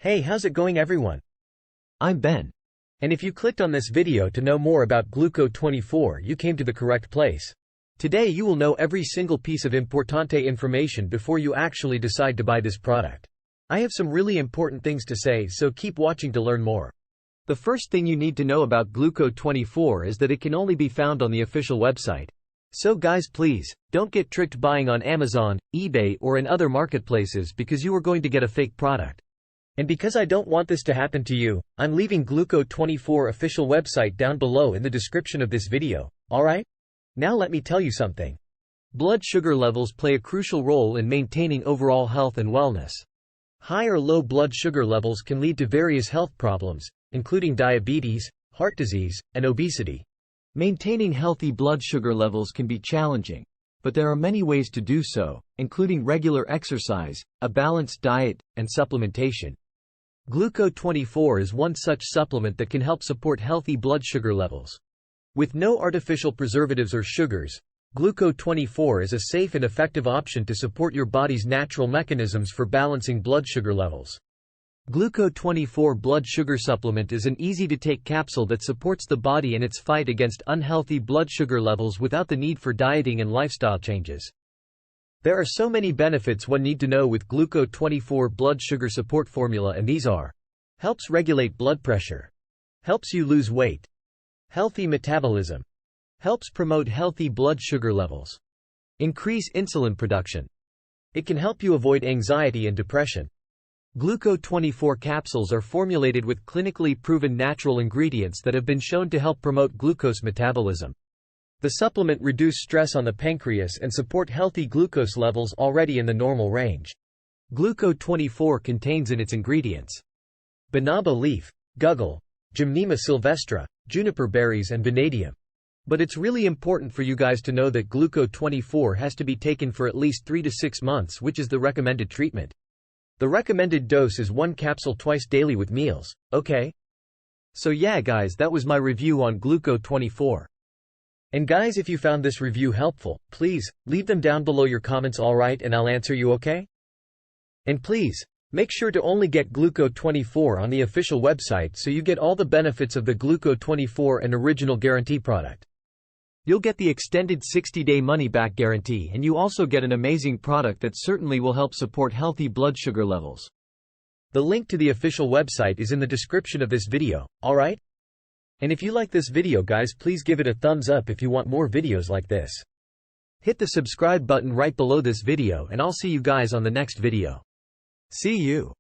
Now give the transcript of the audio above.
Hey, how's it going everyone? I'm Ben. And if you clicked on this video to know more about GLUCO24, you came to the correct place. Today you will know every single piece of importante information before you actually decide to buy this product. I have some really important things to say, so keep watching to learn more. The first thing you need to know about GLUCO24 is that it can only be found on the official website. So guys, please, don't get tricked buying on Amazon, eBay or in other marketplaces because you are going to get a fake product. And because I don't want this to happen to you, I'm leaving GLUCO24 official website down below in the description of this video, alright? Now let me tell you something. Blood sugar levels play a crucial role in maintaining overall health and wellness. High or low blood sugar levels can lead to various health problems, including diabetes, heart disease, and obesity. Maintaining healthy blood sugar levels can be challenging, but there are many ways to do so, including regular exercise, a balanced diet, and supplementation. GLUCO24 is one such supplement that can help support healthy blood sugar levels. With no artificial preservatives or sugars, GLUCO24 is a safe and effective option to support your body's natural mechanisms for balancing blood sugar levels. GLUCO24 blood sugar supplement is an easy-to-take capsule that supports the body in its fight against unhealthy blood sugar levels without the need for dieting and lifestyle changes. There are so many benefits one need to know with GLUCO24 blood sugar support formula, and these are: helps regulate blood pressure, helps you lose weight, healthy metabolism, helps promote healthy blood sugar levels, increase insulin production. It can help you avoid anxiety and depression. GLUCO24 capsules are formulated with clinically proven natural ingredients that have been shown to help promote glucose metabolism. The supplement reduce stress on the pancreas and support healthy glucose levels already in the normal range. GLUCO24 contains in its ingredients banaba leaf, guggul, Gymnema sylvestre, juniper berries and vanadium. But it's really important for you guys to know that GLUCO24 has to be taken for at least 3 to 6 months, which is the recommended treatment. The recommended dose is 1 capsule twice daily with meals, okay? So yeah guys, that was my review on GLUCO24. And guys, if you found this review helpful, please, leave them down below your comments, alright, and I'll answer you, okay? And please, make sure to only get GLUCO24 on the official website so you get all the benefits of the GLUCO24 and original guarantee product. You'll get the extended 60-day money-back guarantee, and you also get an amazing product that certainly will help support healthy blood sugar levels. The link to the official website is in the description of this video, alright? And if you like this video guys, please give it a thumbs up if you want more videos like this. Hit the subscribe button right below this video and I'll see you guys on the next video. See you.